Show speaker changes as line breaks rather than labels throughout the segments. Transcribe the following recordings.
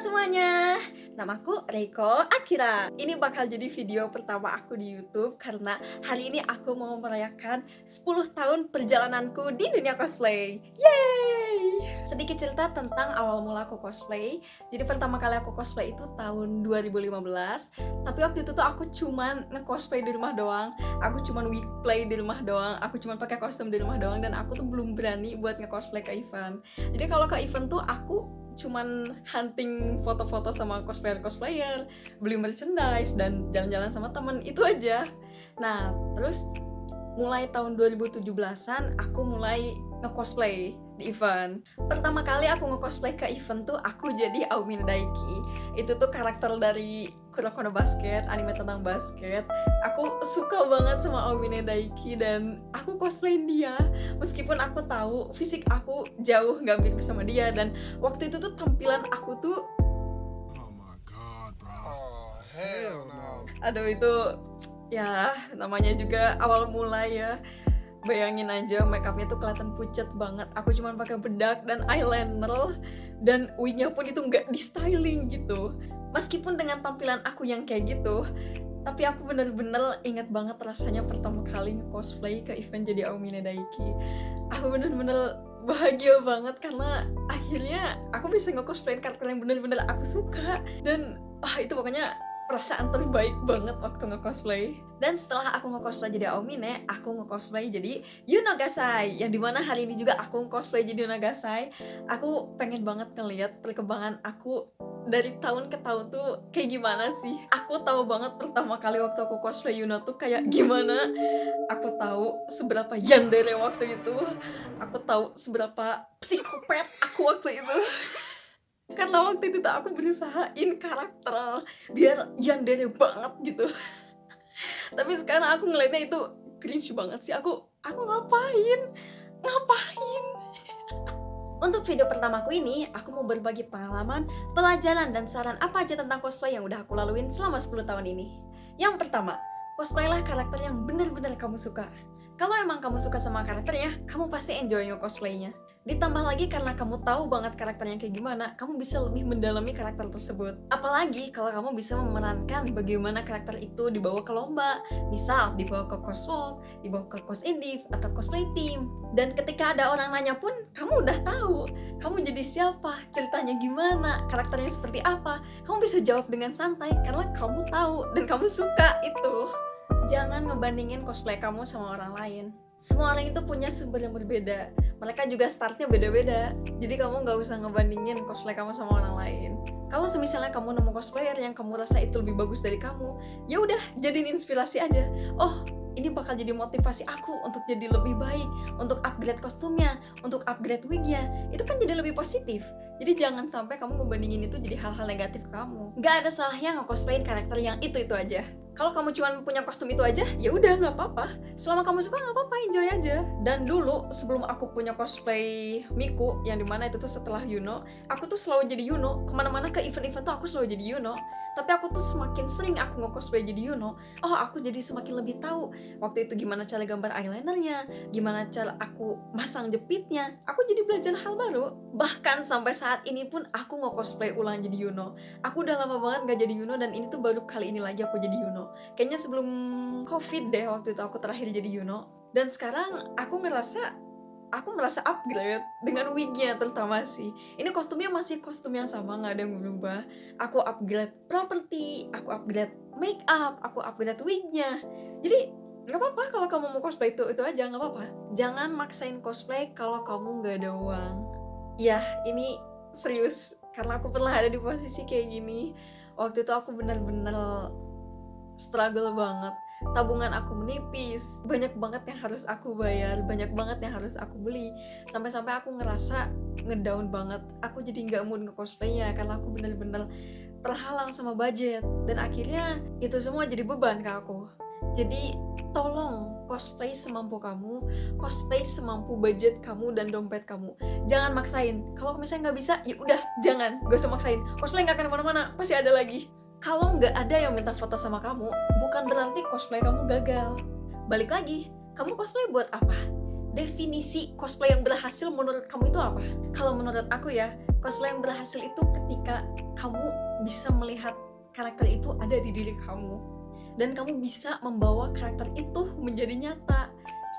semuanya, namaku Reiko Akira. Ini bakal jadi video pertama aku di YouTube karena hari ini aku mau merayakan 10 tahun perjalananku di dunia cosplay. Yeay! Sedikit cerita tentang awal mula aku cosplay. Jadi pertama kali aku cosplay itu tahun 2015. Tapi waktu itu tuh aku cuman nge-cosplay di rumah doang. Aku cuman weekplay di rumah doang. Aku cuman pakai kostum di rumah doang dan aku tuh belum berani buat nge-cosplay ke event. Jadi kalau ke event tuh aku cuman hunting foto-foto sama cosplayer, beli merchandise dan jalan-jalan sama temen, itu aja. Nah, terus mulai tahun 2017-an aku mulai nge-cosplay di event. Pertama kali aku nge-cosplay ke event tuh aku jadi Aomine Daiki. Itu tuh karakter dari Kuroko no Basket, anime tentang basket. Aku suka banget sama Aomine Daiki dan aku cosplayin dia meskipun aku tahu fisik aku jauh nggak mirip sama dia, dan waktu itu tuh tampilan aku tuh
Oh my god, bro. Oh, hell no.
aduh, itu ya namanya juga awal mulai ya. Bayangin aja makeupnya tuh kelihatan pucat banget. Aku cuma pakai bedak dan eyeliner, dan wignya pun itu nggak di styling gitu. Meskipun dengan tampilan aku yang kayak gitu, tapi aku bener-bener inget banget rasanya pertama kali cosplay ke event jadi Aomine Daiki. Aku bener-bener bahagia banget karena akhirnya aku bisa nge-cosplayin karakter yang bener-bener aku suka, dan itu pokoknya perasaan terbaik banget waktu nge-cosplay. Dan setelah aku nge-cosplay jadi Aomine, aku nge-cosplay jadi Yuno Gasai, yang dimana hari ini juga aku nge-cosplay jadi Yuno Gasai. Aku pengen banget ngeliat perkembangan aku dari tahun ke tahun tuh kayak gimana sih. Aku tahu banget pertama kali waktu aku cosplay Yuno tuh kayak gimana. Aku tahu seberapa yandere waktu itu. Aku tahu seberapa psikopat aku waktu itu. Karena waktu itu tuh aku berusahain karakter biar yandere banget gitu. Tapi sekarang aku ngeliatnya itu cringe banget sih. Aku ngapain? Untuk video pertamaku ini, aku mau berbagi pengalaman, pelajaran, dan saran apa aja tentang cosplay yang udah aku laluin selama 10 tahun ini. Yang pertama, cosplaylah karakter yang bener-bener kamu suka. Kalau emang kamu suka sama karakternya, kamu pasti enjoy cosplaynya. Ditambah lagi karena kamu tahu banget karakternya kayak gimana, kamu bisa lebih mendalami karakter tersebut. Apalagi kalau kamu bisa memerankan bagaimana karakter itu dibawa ke lomba, misal dibawa ke coswalk, dibawa ke cos indie atau cosplay team. Dan ketika ada orang nanya pun, kamu udah tahu kamu jadi siapa, ceritanya gimana, karakternya seperti apa. Kamu bisa jawab dengan santai karena kamu tahu dan kamu suka itu. Jangan ngebandingin cosplay kamu sama orang lain. Semua orang itu punya sumber yang berbeda. Mereka juga startnya beda-beda. Jadi kamu nggak usah ngebandingin cosplay kamu sama orang lain. Kalau misalnya kamu nemu cosplayer yang kamu rasa itu lebih bagus dari kamu, ya udah jadiin inspirasi aja. Oh, ini bakal jadi motivasi aku untuk jadi lebih baik, untuk upgrade kostumnya, untuk upgrade wignya. Itu kan jadi lebih positif. Jadi jangan sampai kamu ngebandingin itu jadi hal-hal negatif ke kamu. Gak ada salahnya nge-cosplayin karakter yang itu aja. Kalau kamu cuma punya kostum itu aja, ya udah nggak apa-apa. Selama kamu suka nggak apa-apa, enjoy aja. Dan dulu sebelum aku punya cosplay Miku, yang dimana itu tuh setelah Yuno, aku tuh selalu jadi Yuno. Kemana-mana ke event-event tuh aku selalu jadi Yuno. Tapi aku tuh semakin sering aku nge-cosplay jadi Yuno, aku jadi semakin lebih tahu waktu itu gimana cara gambar eyelinernya, gimana cara aku masang jepitnya. Aku jadi belajar hal baru. Bahkan sampai saat ini pun aku nge-cosplay ulang jadi Yuno. Aku udah lama banget gak jadi Yuno, dan ini tuh baru kali ini lagi aku jadi Yuno. Kayaknya sebelum COVID deh waktu itu aku terakhir jadi Yuno. Dan sekarang aku merasa upgrade dengan wignya terutama sih. Ini kostumnya masih kostum yang sama, nggak ada yang berubah. Aku upgrade properti, aku upgrade make up, aku upgrade wignya. Jadi nggak apa-apa kalau kamu mau cosplay itu aja, nggak apa-apa. Jangan maksain cosplay kalau kamu nggak ada uang. Ya, ini serius karena aku pernah ada di posisi kayak gini. Waktu itu aku bener-bener struggle banget. Tabungan aku menipis, banyak banget yang harus aku bayar, banyak banget yang harus aku beli, sampai-sampai aku ngerasa ngedown banget. Aku jadi nggak mood nge-cosplaynya karena aku bener-bener terhalang sama budget, dan akhirnya itu semua jadi beban ke aku. Jadi tolong cosplay semampu kamu, cosplay semampu budget kamu dan dompet kamu. Jangan maksain. Kalau misalnya nggak bisa, ya udah jangan, gak usah maksain. Cosplay nggak akan kemana-mana, pasti ada lagi. Kalau nggak ada yang minta foto sama kamu, bukan berarti cosplay kamu gagal. Balik lagi, kamu cosplay buat apa? Definisi cosplay yang berhasil menurut kamu itu apa? Kalau menurut aku ya, cosplay yang berhasil itu ketika kamu bisa melihat karakter itu ada di diri kamu. Dan kamu bisa membawa karakter itu menjadi nyata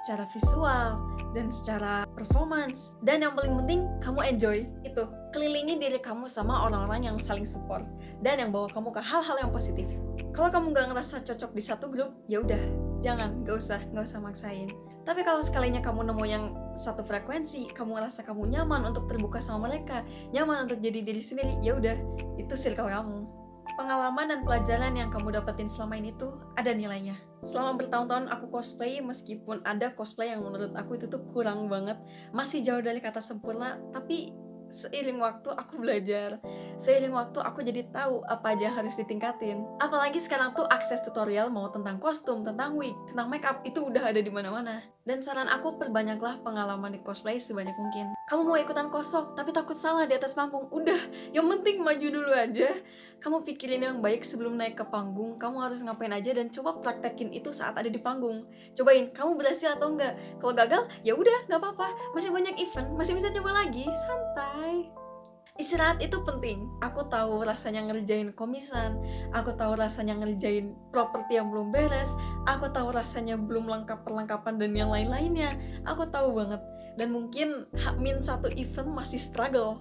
secara visual dan secara performance. Dan yang paling penting, kamu enjoy itu. Kelilingi diri kamu sama orang-orang yang saling support dan yang bawa kamu ke hal-hal yang positif. Kalau kamu gak ngerasa cocok di satu grup, ya udah, gak usah maksain. Tapi kalau sekalinya kamu nemu yang satu frekuensi, kamu ngerasa kamu nyaman untuk terbuka sama mereka, nyaman untuk jadi diri sendiri, ya udah, itu circle kamu. Pengalaman dan pelajaran yang kamu dapetin selama ini tuh ada nilainya. Selama bertahun-tahun aku cosplay, meskipun ada cosplay yang menurut aku itu tuh kurang banget, masih jauh dari kata sempurna, tapi seiring waktu aku belajar, seiring waktu aku jadi tahu apa aja yang harus ditingkatin. Apalagi sekarang tuh akses tutorial mau tentang kostum, tentang wig, tentang makeup itu udah ada di mana-mana. Dan saran aku, perbanyaklah pengalaman di cosplay sebanyak mungkin. Kamu mau ikutan kosok tapi takut salah di atas panggung, udah, yang penting maju dulu aja. Kamu pikirin yang baik sebelum naik ke panggung, kamu harus ngapain aja dan coba praktekin itu saat ada di panggung. Cobain, kamu berhasil atau enggak. Kalau gagal, ya udah, nggak apa-apa. Masih banyak event, masih bisa coba lagi, santai. Istirahat itu penting. Aku tahu rasanya ngerjain komisan, aku tahu rasanya ngerjain properti yang belum beres, aku tahu rasanya belum lengkap perlengkapan dan yang lain-lainnya. Aku tahu banget. Dan mungkin H-1 event masih struggle.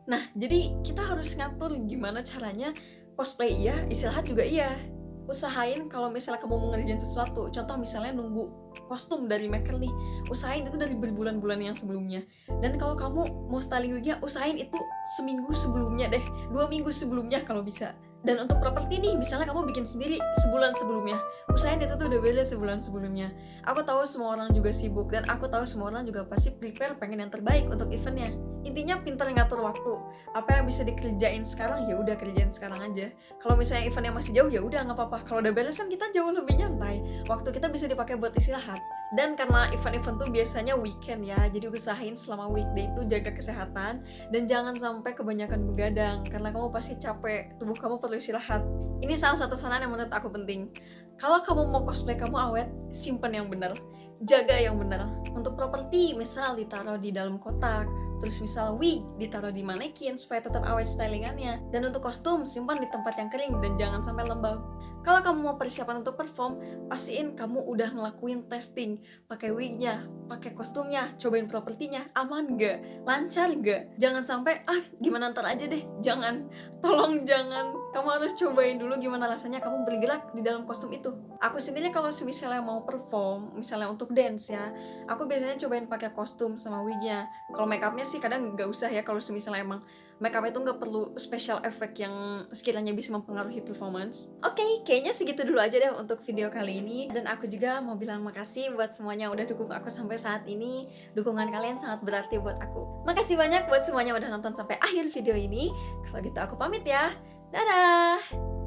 Nah, jadi kita harus ngatur gimana caranya cosplay iya, istirahat juga iya. Usahain kalau misalnya kamu mau ngerjain sesuatu, contoh misalnya nunggu kostum dari maker nih, usahain itu dari berbulan-bulan yang sebelumnya. Dan kalau kamu mau styling wignya, usahain itu seminggu sebelumnya deh, 2 minggu sebelumnya kalau bisa. Dan untuk properti nih, misalnya kamu bikin sendiri sebulan sebelumnya, usahain itu tuh udah beres sebulan sebelumnya. Aku tahu semua orang juga sibuk, dan aku tahu semua orang juga pasti prepare pengen yang terbaik untuk eventnya. Intinya pintar ngatur waktu. Apa yang bisa dikerjain sekarang, ya udah kerjain sekarang aja. Kalau misalnya eventnya masih jauh, ya udah nggak apa-apa. Kalau udah beres kan kita jauh lebih nyantai. Waktu kita bisa dipakai buat istirahat. Dan karena event-event tuh biasanya weekend ya, jadi usahain selama weekday itu jaga kesehatan dan jangan sampai kebanyakan begadang karena kamu pasti capek, tubuh kamu perlu istirahat. Ini salah satu saran yang menurut aku penting. Kalau kamu mau cosplay kamu awet, simpen yang benar, jaga yang benar. Untuk properti misal ditaruh di dalam kotak, terus misal wig ditaruh di manekin supaya tetap awet stylingannya. Dan untuk kostum simpan di tempat yang kering dan jangan sampai lembab. Kalau kamu mau persiapan untuk perform, pastiin kamu udah ngelakuin testing, pakai wignya, pakai kostumnya, cobain propertinya, aman gak? Lancar gak? Jangan sampai, gimana ntar aja deh, jangan. Tolong jangan, kamu harus cobain dulu gimana rasanya kamu bergerak di dalam kostum itu. Aku sendiri kalau misalnya mau perform, misalnya untuk dance ya, aku biasanya cobain pakai kostum sama wignya. Kalau makeupnya sih kadang nggak usah ya, kalau misalnya emang makeup itu nggak perlu special effect yang sekiranya bisa mempengaruhi performance. Oke, kayaknya segitu dulu aja deh untuk video kali ini. Dan aku juga mau bilang makasih buat semuanya yang udah dukung aku sampai saat ini. Dukungan kalian sangat berarti buat aku. Makasih banyak buat semuanya yang udah nonton sampai akhir video ini. Kalau gitu aku pamit ya. Dadah!